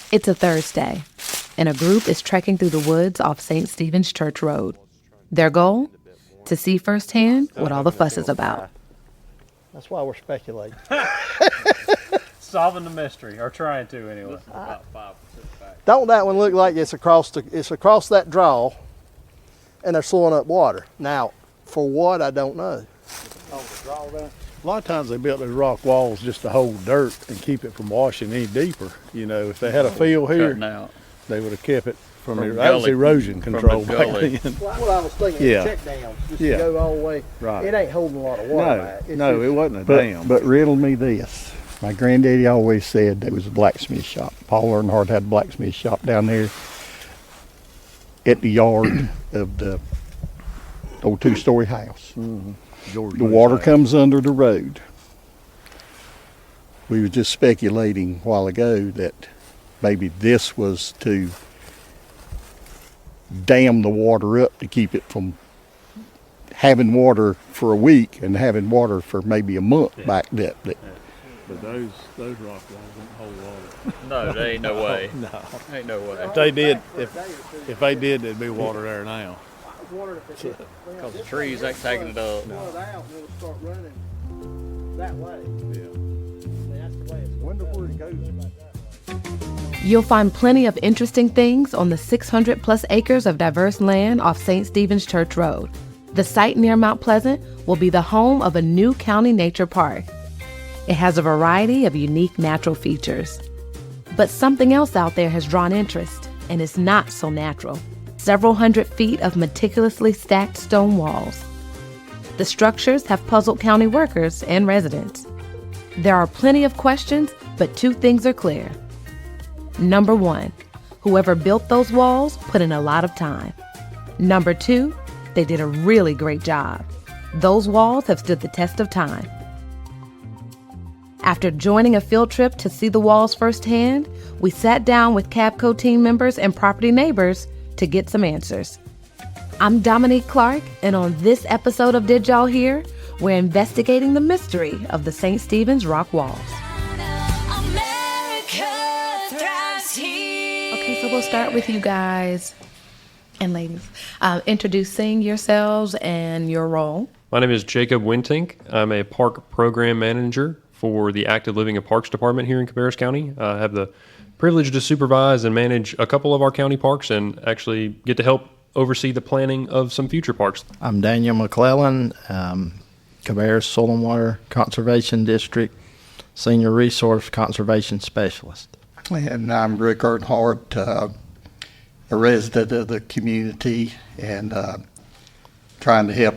It's a Thursday, and a group is trekking through the woods off St. Stephen's Church Road. Their goal? To see firsthand what all the fuss is about. That's why we're speculating. Solving the mystery, or trying to anyway. About 5% back. Don't that one look like it's across that draw, and they're slowing up water? Now, for what, I don't know. Oh, the draw there? A lot of times they built those rock walls just to hold dirt and keep it from washing any deeper. You know, if they had a field here, they would have kept it from that was erosion control back then. Well, what I was thinking, check dams, just to go all the way. Right. It ain't holding a lot of water back. It wasn't a dam. But riddle me this. My granddaddy always said there was a blacksmith shop. Paul Earnhardt had a blacksmith shop down there at the yard of the old two-story house. Mm-hmm. The water comes under the road. We were just speculating a while ago that maybe this was to dam the water up to keep it from having water for a week and having water for maybe a month back up. But those rock walls don't hold water. No, there ain't no way. No. Ain't no way. If they did, if they did, there'd be water there now. Because the trees ain't taking it up. It'll start running that way. Yeah. That's the way it's Wonder where it goes. You'll find plenty of interesting things on the 600 plus acres of diverse land off St. Stephen's Church Road. The site near Mount Pleasant will be the home of a new county nature park. It has a variety of unique natural features. But something else out there has drawn interest, and it's not so natural. Several hundred feet of meticulously stacked stone walls. The structures have puzzled county workers and residents. There are plenty of questions, but two things are clear. Number one, whoever built those walls put in a lot of time. Number two, they did a really great job. Those walls have stood the test of time. After joining a field trip to see the walls firsthand, we sat down with Cabco team members and property neighbors to get some answers. I'm Dominique Clark, and on this episode of Did Y'all Hear, we're investigating the mystery of the St. Stephen's rock walls. Okay, so we'll start with you guys and ladies. Introducing yourselves and your role. My name is Jacob Wentink. I'm a park program manager for the Active Living and Parks Department here in Cabarrus County. I have the privilege to supervise and manage a couple of our county parks and actually get to help oversee the planning of some future parks. I'm Daniel McClellan, Cabarrus Soil and Water Conservation District Senior Resource Conservation Specialist. And I'm Rick Earnhardt, a resident of the community and trying to help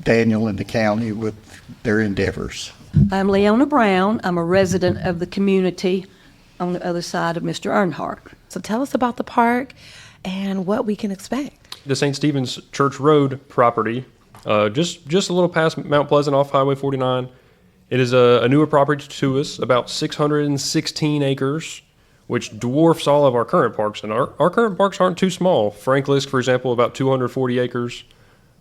Daniel and the county with their endeavors. I'm Leona Brown. I'm a resident of the community on the other side of Mr. Earnhardt. So tell us about the park and what we can expect. The St. Stephen's Church Road property, just a little past Mount Pleasant off Highway 49. It is a newer property to us, about 616 acres, which dwarfs all of our current parks. And our current parks aren't too small. Frank Lisk, for example, about 240 acres.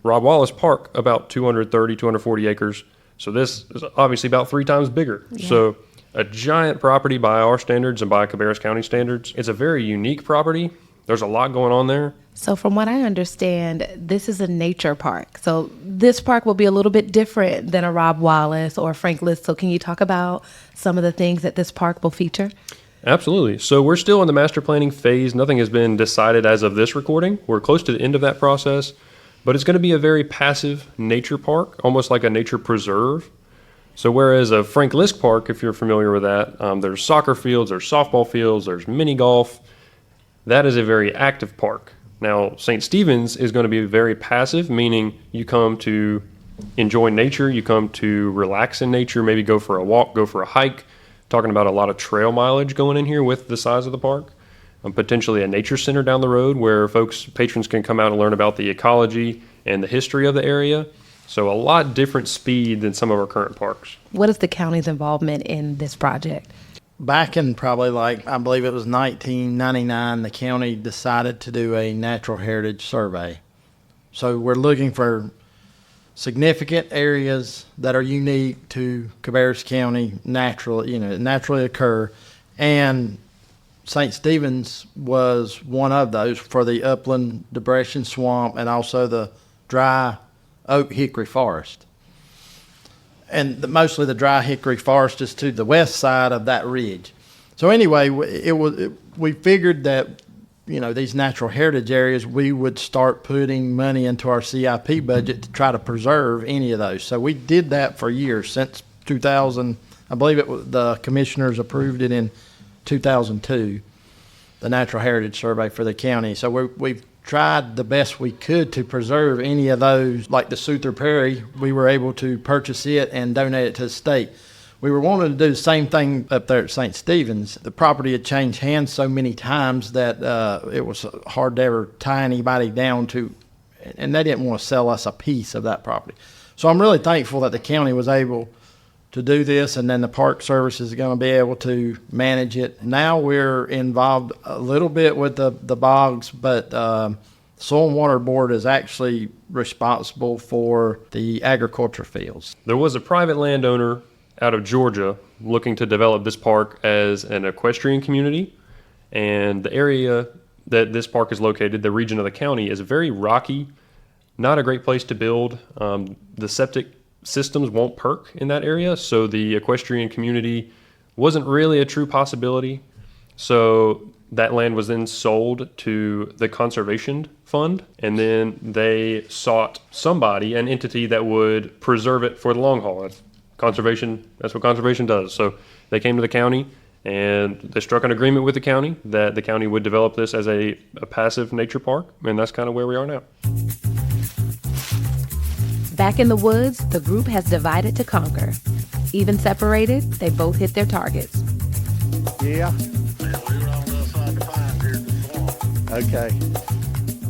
Rob Wallace Park, about 230, 240 acres. So this is obviously about 3 times bigger. Yeah. So a giant property by our standards and by Cabarrus County standards. It's a very unique property. There's a lot going on there. So from what I understand, this is a nature park. So this park will be a little bit different than a Rob Wallace or Frank Lisk. So can you talk about some of the things that this park will feature? Absolutely. So we're still in the master planning phase. Nothing has been decided as of this recording. We're close to the end of that process. But it's going to be a very passive nature park, almost like a nature preserve. So whereas a Frank Lisk Park, if you're familiar with that, there's soccer fields, there's softball fields, there's mini golf. That is a very active park. Now, St. Stephen's is going to be very passive, meaning you come to enjoy nature, you come to relax in nature, maybe go for a walk, go for a hike. Talking about a lot of trail mileage going in here with the size of the park. Potentially a nature center down the road where patrons can come out and learn about the ecology and the history of the area. So a lot different speed than some of our current parks. What is the county's involvement in this project? Back in probably I believe it was 1999, the county decided to do a natural heritage survey. So we're looking for significant areas that are unique to Cabarrus County, naturally occur, and St. Stephen's was one of those for the upland depression swamp and also the dry oak hickory forest. And mostly the dry hickory forest is to the west side of that ridge. So anyway, we figured that, you know, these natural heritage areas, we would start putting money into our CIP budget to try to preserve any of those. So we did that for years, since 2000. I believe the commissioners approved it in 2002, the Natural Heritage Survey for the county. So we've tried the best we could to preserve any of those, like the Souther Prairie. We were able to purchase it and donate it to the state. We were wanting to do the same thing up there at St. Stephen's. The property had changed hands so many times that it was hard to ever tie anybody down to, and they didn't want to sell us a piece of that property. So I'm really thankful that the county was able to do this, and then the Park Service is going to be able to manage it. Now we're involved a little bit with the bogs, but Soil and Water Board is actually responsible for the agriculture fields. There was a private landowner out of Georgia looking to develop this park as an equestrian community, and the area that this park is located, the region of the county, is very rocky, not a great place to build. The septic systems won't perk in that area, so the equestrian community wasn't really a true possibility. So that land was then sold to the Conservation Fund, and then they sought somebody, an entity that would preserve it for the long haul. That's what conservation does. So they came to the county and they struck an agreement with the county that the county would develop this as a passive nature park, and that's kind of where we are now. Back in the woods, the group has divided to conquer. Even separated, they both hit their targets. Yeah. We were on the other side of the pines here in the swamp. Okay.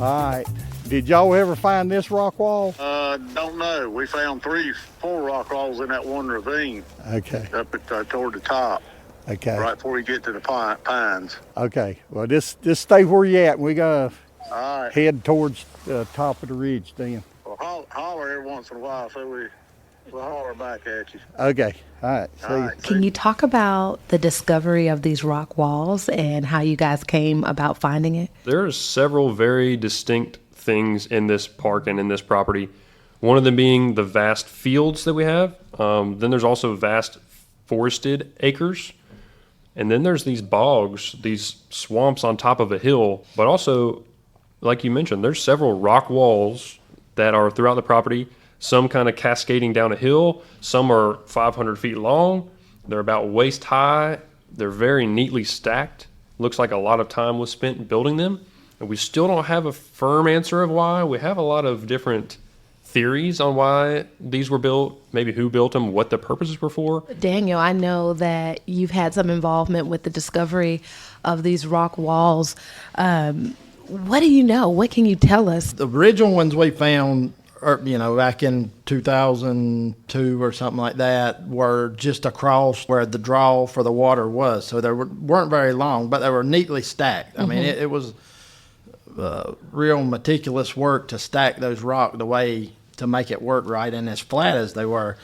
All right. Did y'all ever find this rock wall? Don't know. We found 4 rock walls in that one ravine. Okay. Up at toward the top. Okay. Right before you get to the pines. Okay. Well, just stay where you at, and we gotta All right. head towards the top of the ridge then. Well, holler every once in a while, so we'll holler back at you. Okay. All right. See All you. right. Can you talk about the discovery of these rock walls and how you guys came about finding it? There are several very distinct things in this park and in this property. One of them being the vast fields that we have. Then there's also vast forested acres. And then there's these bogs, these swamps on top of a hill. But also, like you mentioned, there's several rock walls that are throughout the property. Some kind of cascading down a hill. Some are 500 feet long. They're about waist high. They're very neatly stacked. Looks like a lot of time was spent building them. And we still don't have a firm answer of why. We have a lot of different theories on why these were built, maybe who built them, what the purposes were for. Daniel, I know that you've had some involvement with the discovery of these rock walls. What do you know? What can you tell us? The original ones we found, back in 2002 or something like that, were just across where the draw for the water was. So they weren't very long, but they were neatly stacked. I mean, it was real meticulous work to stack those rocks the way to make it work right and as flat as they were.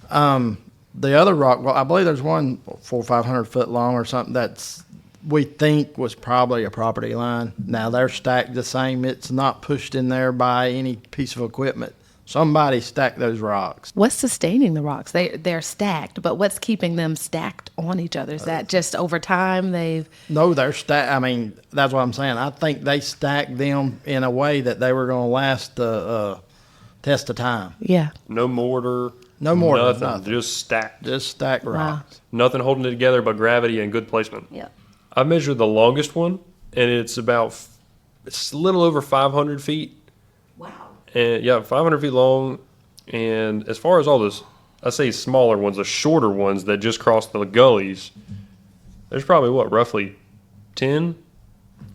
The other rock, well, I believe there's one 400 or 500 foot long or something that's we think was probably a property line. Now they're stacked the same. It's not pushed in there by any piece of equipment. Somebody stacked those rocks. What's sustaining the rocks? They're stacked, but what's keeping them stacked on each other? Is that just over time No, they're stacked. I mean, that's what I'm saying. I think they stacked them in a way that they were going to last the test of time. Yeah. No mortar. No mortar, Nothing. Just stacked. Just stacked rocks. Nothing holding it together but gravity and good placement. Yeah. I measured the longest one, and it's a little over 500 feet. Wow. And yeah, 500 feet long. And as far as all this, I say smaller ones, the shorter ones that just cross the gullies, there's probably roughly 10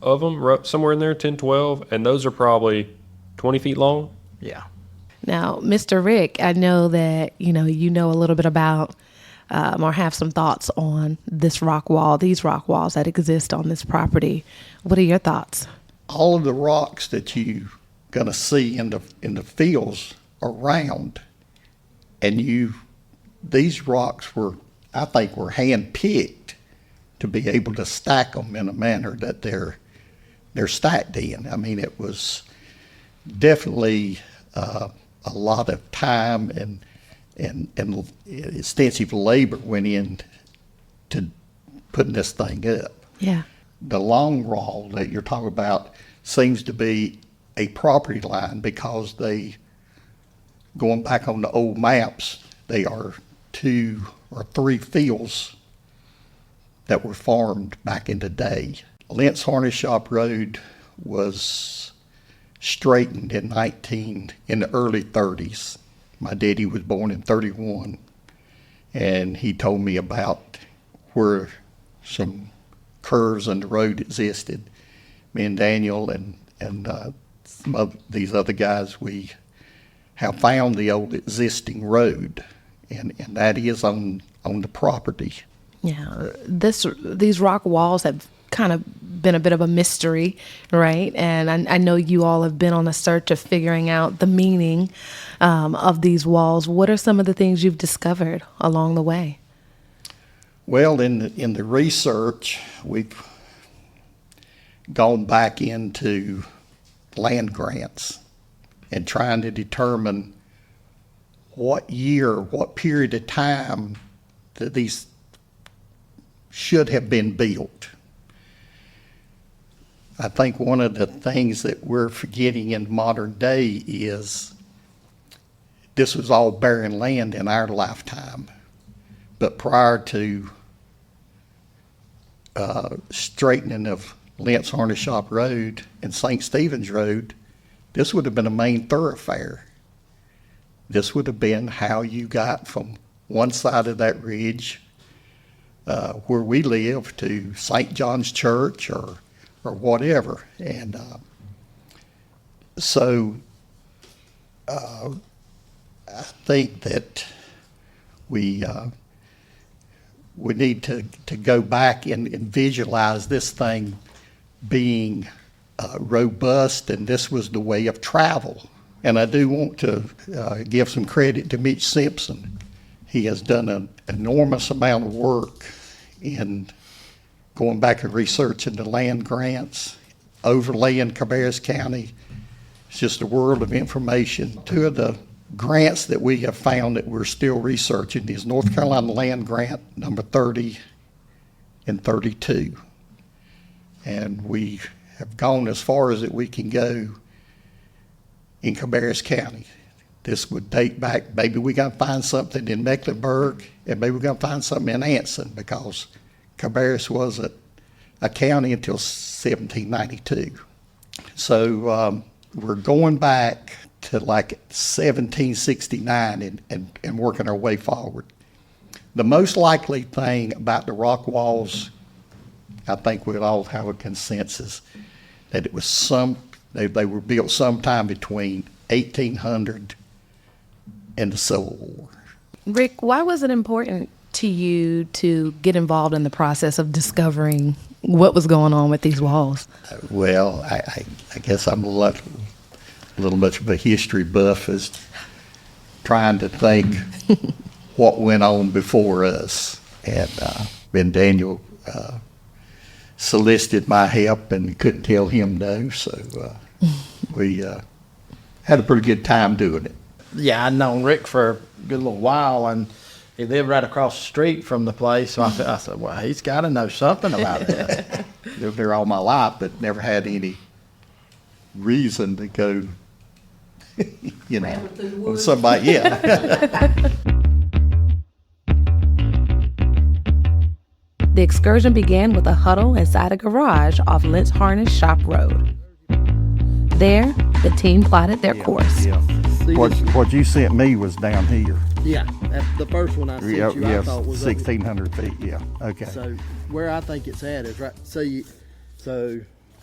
of them, somewhere in there, 10, 12. And those are probably 20 feet long. Yeah. Now, Mr. Rick, I know that, you know a little bit about or have some thoughts on these rock walls that exist on this property. What are your thoughts? All of the rocks that you're gonna see in the fields are round, and these rocks were hand picked to be able to stack them in a manner that they're stacked in. I mean, it was definitely a lot of time and extensive labor went in to putting this thing up. Yeah. The long wall that you're talking about seems to be a property line because going back on the old maps, they are 2 or 3 fields that were farmed back in the day. Lentz Harness Shop Road was straightened in the early 30s. My daddy was born in 31, and he told me about where some curves in the road existed. Me and Daniel and some of these other guys, we have found the old existing road, and that is on the property. Yeah. These rock walls have kind of been a bit of a mystery, right? And I know you all have been on a search of figuring out the meaning of these walls. What are some of the things you've discovered along the way? Well, in the research, we've gone back into land grants and trying to determine what period of time that these should have been built. I think one of the things that we're forgetting in modern day is this was all barren land in our lifetime. But prior to straightening of Lentz Harness Shop Road and St. Stephen's Road, this would have been a main thoroughfare. This would have been how you got from one side of that ridge where we live to St. John's Church or whatever. And so I think that we need to go back and visualize this thing being robust, and this was the way of travel. And I do want to give some credit to Mitch Simpson. He has done an enormous amount of work in going back and researching the land grants, overlaying Cabarrus County. It's just a world of information. 2 of the grants that we have found that we're still researching is North Carolina Land Grant number 30 and 32. And we have gone as far as that we can go in Cabarrus County. This would date back, maybe we got to find something in Mecklenburg, and maybe we're going to find something in Anson, because Cabarrus was a county until 1792. So we're going back to like 1769 and working our way forward. The most likely thing about the rock walls, I think we'll all have a consensus that it was they were built sometime between 1800 and the Civil War. Rick, why was it important to you to get involved in the process of discovering what was going on with these walls? Well, I guess I'm a little much of a history buff, as trying to think what went on before us. And Ben Daniel solicited my help and couldn't tell him no, so we had a pretty good time doing it. Yeah, I'd known Rick for a good little while, and he lived right across the street from the place, so I said, well, he's got to know something about it. Lived there all my life, but never had any reason to go, with somebody, yeah. The excursion began with a huddle inside a garage off Lentz Harness Shop Road. There, the team plotted their course. Yeah. What you sent me was down here. Yeah, that's the first one I sent you. I thought was 1,600 feet. Yeah, okay. So where I think it's at is right. So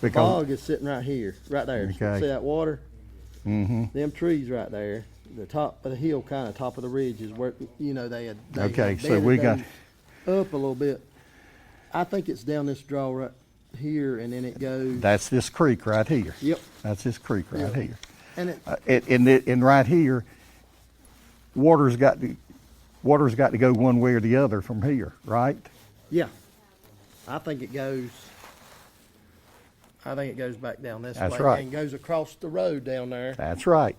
the bog is sitting right here, right there. Okay. See that water? Mm-hmm. Them trees right there. The top of the hill, kind of top of the ridge, is where they had. Okay, so we got up a little bit. I think it's down this draw right here, and then it goes. That's this creek right here. Yep. That's this creek right here. And and right here, water's got to go one way or the other from here, right? Yeah. I think it goes back down this That's way. right. And goes across the road down there. That's right.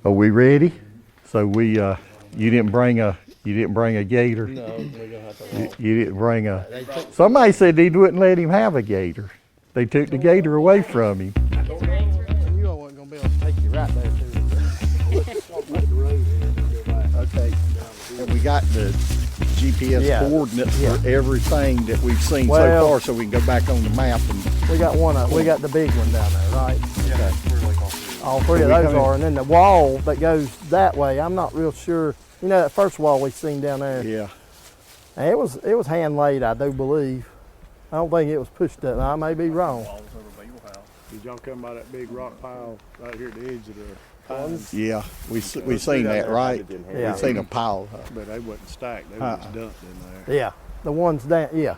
Are we ready? So you didn't bring a gator. No, we're gonna have to walk. You didn't bring a. Somebody said they wouldn't let him have a gator. They took the gator away from him. You all wasn't gonna be able to take you right there to the road and go back. Okay. And we got the GPS Yeah. coordinates Yeah. for everything that we've seen so Well- far, so we can go back on the map and. We got we got the big one down there, right? Yeah, we're like All three of we those coming- are, and then the wall that goes that way, I'm not real sure. You know that first wall we seen down there? Yeah. And it was hand laid, I do believe. I don't think it was pushed up. I may be wrong. Did y'all come by that big rock pile right here at the edge of the pines? Yeah. We seen that, right? Yeah. We seen a pile. But they wasn't stacked. They was dumped in there. Yeah, the ones down. Yeah,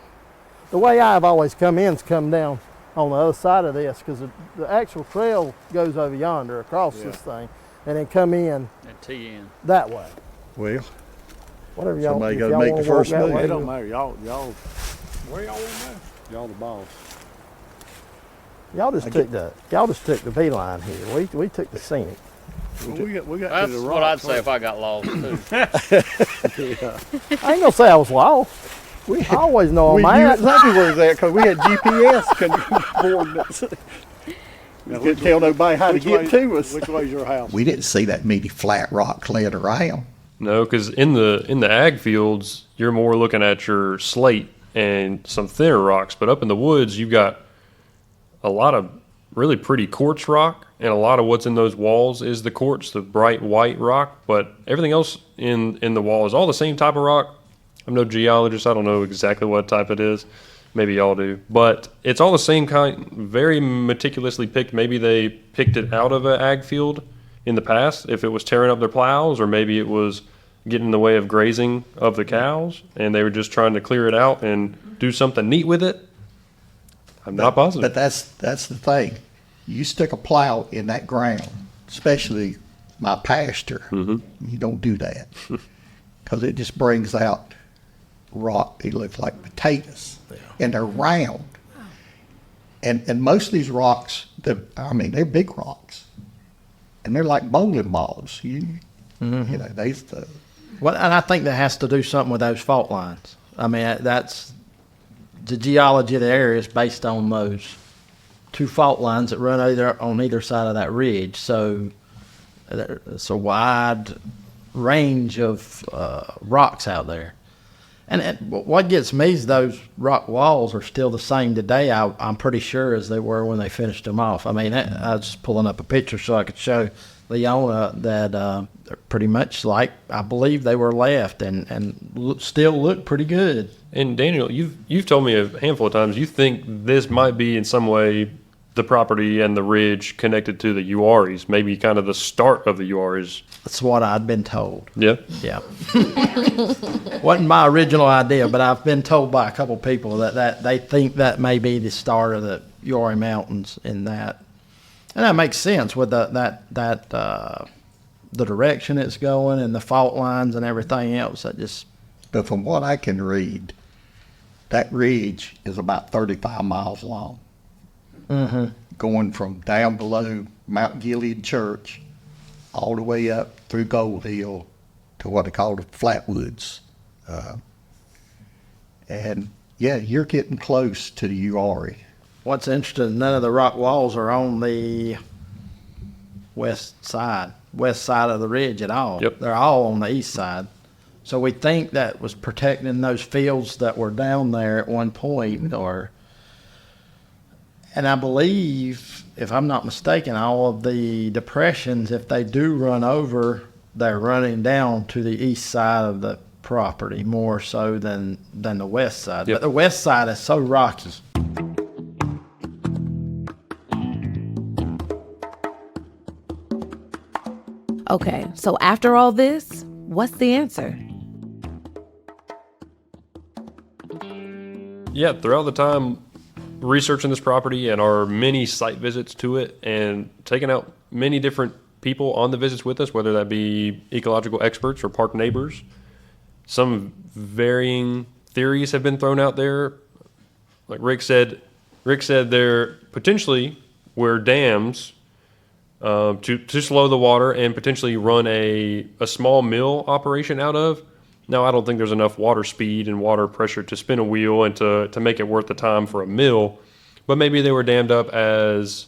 the way I've always come in's come down on the other side of this because the actual trail goes over yonder across this thing, and then come in at TN. that way. Well, Whatever y'all. Somebody if gotta y'all make the wanna walk first that move. way, It don't matter. Y'all. Where y'all want to go? Y'all the boss. Y'all just took the V line here. We took the scenic. Well, we got That's to the what I'd rocks say if I got lost too. I ain't gonna say I was lost. I always know we I'm knew at. exactly where it's at because we had GPS coordinates. Now, Couldn't tell nobody how to get to us. Which way's your house? We didn't see that many flat rocks laying around. No, because in the ag fields, you're more looking at your slate and some thinner rocks. But up in the woods, you've got a lot of really pretty quartz rock, and a lot of what's in those walls is the quartz, the bright white rock. But everything else in the wall is all the same type of rock. I'm no geologist. I don't know exactly what type it is. Maybe y'all do. But it's all the same kind, very meticulously picked. Maybe they picked it out of an ag field in the past, if it was tearing up their plows, or maybe it was getting in the way of grazing of the cows, and they were just trying to clear it out and do something neat with it. I'm not positive. But that's the thing. You stick a plow in that ground, especially my pasture, you don't do that because it just brings out rock. They look like potatoes, and they're round. And most of these rocks, they're big rocks, and they're like bowling balls. You know, Well, and I think that has to do something with those fault lines. I mean, that's the geology of the area is based on those two fault lines that run on either side of that ridge. So it's a wide range of rocks out there. And what gets me is those rock walls are still the same today, I'm pretty sure, as they were when they finished them off. I mean, I was just pulling up a picture so I could show Leona that they're pretty much like I believe they were left and still look pretty good. And Daniel, you've told me a handful of times you think this might be in some way the property and the ridge connected to the Uaris, maybe kind of the start of the Uaris. That's what I'd been told. Yeah. Yeah. Wasn't my original idea, but I've been told by a couple people that they think that may be the start of the Uari Mountains in that. And that makes sense with the direction it's going and the fault lines and everything else. But from what I can read, that ridge is about 35 miles long. Going from down below Mount Gilead Church all the way up through Gold Hill to what they call the Flatwoods. And yeah, you're getting close to the Uari. What's interesting, none of the rock walls are on the west side of the ridge at all. Yep. They're all on the east side. So we think that was protecting those fields that were down there at one point, and I believe, if I'm not mistaken, all of the depressions, if they do run over, they're running down to the east side of the property more so than the west side. Yep. But the west side is so rocky. Okay, so after all this, what's the answer? Yeah, throughout the time researching this property and our many site visits to it and taking out many different people on the visits with us, whether that be ecological experts or park neighbors, some varying theories have been thrown out there. like Rick said there potentially were dams to slow the water and potentially run a small mill operation out of. Now, I don't think there's enough water speed and water pressure to spin a wheel and to make it worth the time for a mill, but maybe they were dammed up as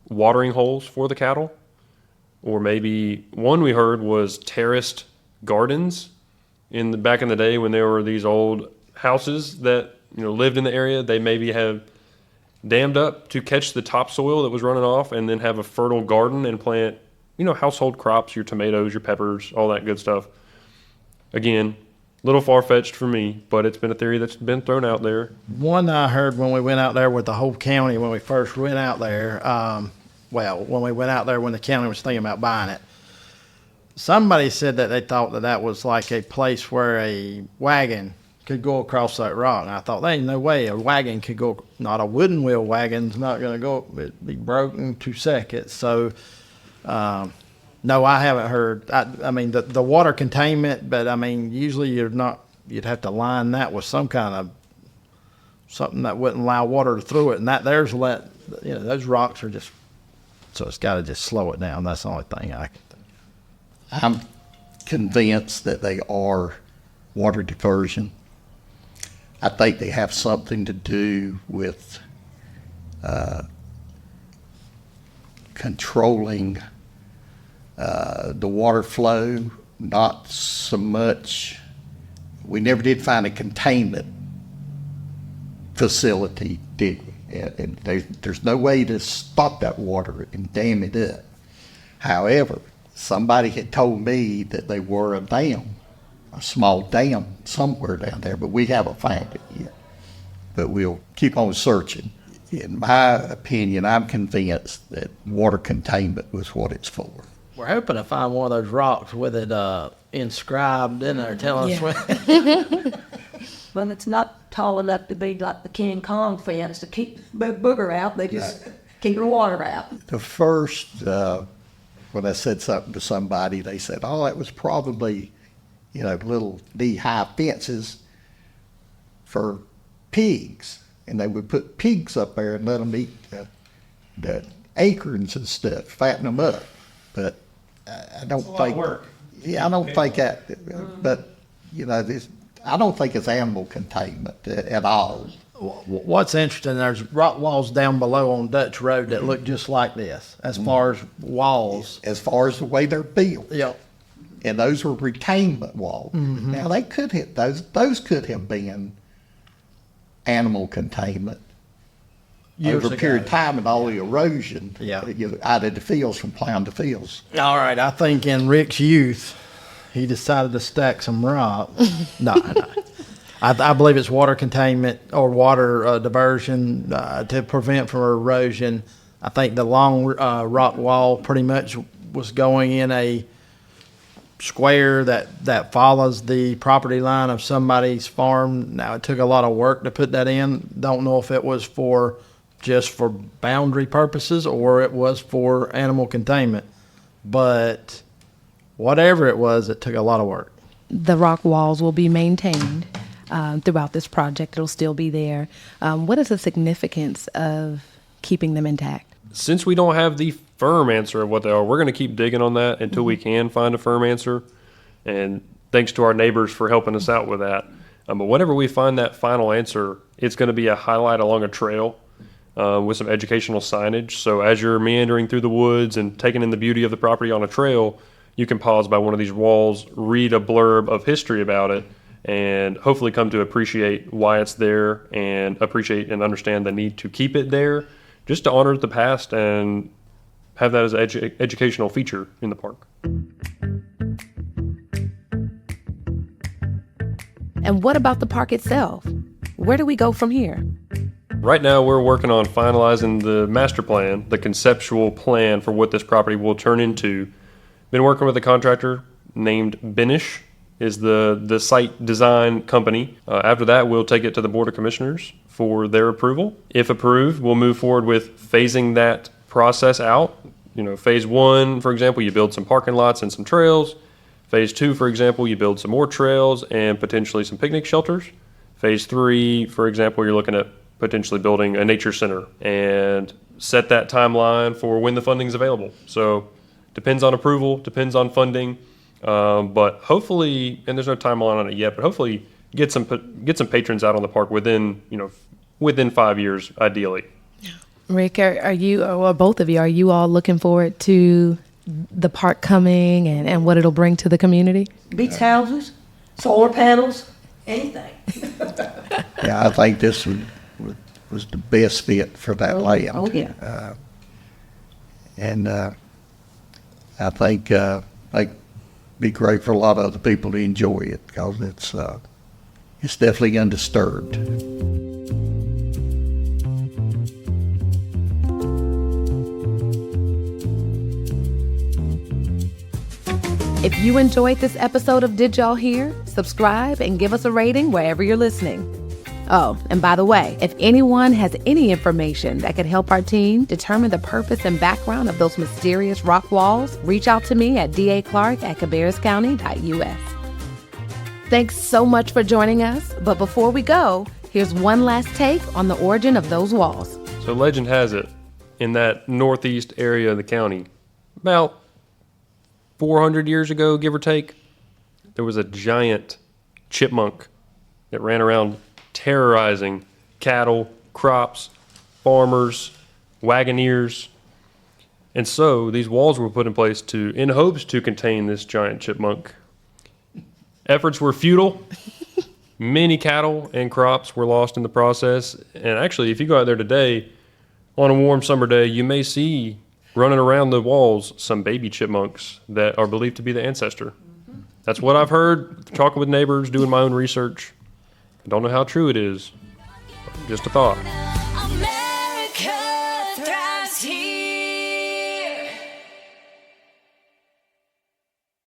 watering holes for the cattle. Or maybe one we heard was terraced gardens back in the day when there were these old houses that lived in the area. They maybe have dammed up to catch the topsoil that was running off and then have a fertile garden and plant household crops, your tomatoes, your peppers, all that good stuff. Again, a little far-fetched for me, but it's been a theory that's been thrown out there. One I heard when we went out there with the whole county, when we first went out there, when we went out there when the county was thinking about buying it, somebody said that they thought that was like a place where a wagon could go across that rock. And I thought, there ain't no way a wagon could go, not a wooden wheel wagon's not going to go, it'd be broken 2 seconds. So, no, I haven't heard. I mean, the water containment, but I mean, usually you'd have to line that with some kind of something that wouldn't allow water through it. And those rocks are just, so it's got to just slow it down. That's the only thing I can think. I'm convinced that they are water diversion. I think they have something to do with controlling the water flow, not so much. We never did find a containment facility, did we? And there's no way to stop that water and dam it up. However, somebody had told me that they were a dam, a small dam somewhere down there, but we haven't found it yet. But we'll keep on searching. In my opinion, I'm convinced that water containment was what it's for. We're hoping to find one of those rocks with it inscribed in there telling us Yeah. Well, it's not tall enough to be like the King Kong fence to keep the booger out. They just keep the water out. The first, when I said something to somebody, they said, oh, that was probably, little knee-high fences for pigs. And they would put pigs up there and let them eat the acorns and stuff, fatten them up. But I don't think. Yeah, I don't think that. But I don't think it's animal containment at all. What's interesting, there's rock walls down below on Dutch Road that look just like this, as far as walls. As far as the way they're built. Yeah. And those were retainment walls. Mm-hmm. Now they could hit those could have been animal containment over a period of time and all the erosion out of the fields from plowing the fields. All right, I think in Rick's youth, he decided to stack some rock. No. I believe it's water containment or water diversion to prevent from erosion. I think the long rock wall pretty much was going in a square that follows the property line of somebody's farm. Now, it took a lot of work to put that in. Don't know if it was just for boundary purposes or it was for animal containment. But whatever it was, it took a lot of work. The rock walls will be maintained throughout this project. It'll still be there. What is the significance of keeping them intact? Since we don't have the firm answer of what they are, we're going to keep digging on that until we can find a firm answer. And thanks to our neighbors for helping us out with that. But whenever we find that final answer, it's going to be a highlight along a trail with some educational signage. So as you're meandering through the woods and taking in the beauty of the property on a trail, you can pause by one of these walls, read a blurb of history about it, and hopefully come to appreciate why it's there and appreciate and understand the need to keep it there, just to honor the past and have that as an educational feature in the park. And what about the park itself? Where do we go from here? Right now, we're working on finalizing the master plan, the conceptual plan for what this property will turn into. Been working with a contractor named Benish, is the site design company. After that, we'll take it to the Board of Commissioners for their approval. If approved, we'll move forward with phasing that process out. Phase 1, for example, you build some parking lots and some trails. Phase 2, for example, you build some more trails and potentially some picnic shelters. Phase 3, for example, you're looking at potentially building a nature center and set that timeline for when the funding's available. So depends on approval, depends on funding, but hopefully, and there's no timeline on it yet, but hopefully get some patrons out on the park within 5 years, ideally. Rick, are you, or both of you, are you all looking forward to the park coming and what it'll bring to the community? Beach houses, solar panels, anything. Yeah, I think this was the best fit for that land. Oh, yeah. And I think it'd be great for a lot of other people to enjoy it because it's definitely undisturbed. If you enjoyed this episode of Did Y'all Hear? Subscribe and give us a rating wherever you're listening. Oh, and by the way, if anyone has any information that could help our team determine the purpose and background of those mysterious rock walls, reach out to me at daclark@cabarruscounty.us. Thanks so much for joining us, but before we go, here's one last take on the origin of those walls. So legend has it, in that northeast area of the county, about 400 years ago, give or take, there was a giant chipmunk that ran around terrorizing cattle, crops, farmers, wagoneers. And so these walls were put in place in hopes to contain this giant chipmunk. Efforts were futile. Many cattle and crops were lost in the process. And actually, if you go out there today, on a warm summer day, you may see running around the walls some baby chipmunks that are believed to be the ancestor. That's what I've heard, talking with neighbors, doing my own research. I don't know how true it is. Just a thought.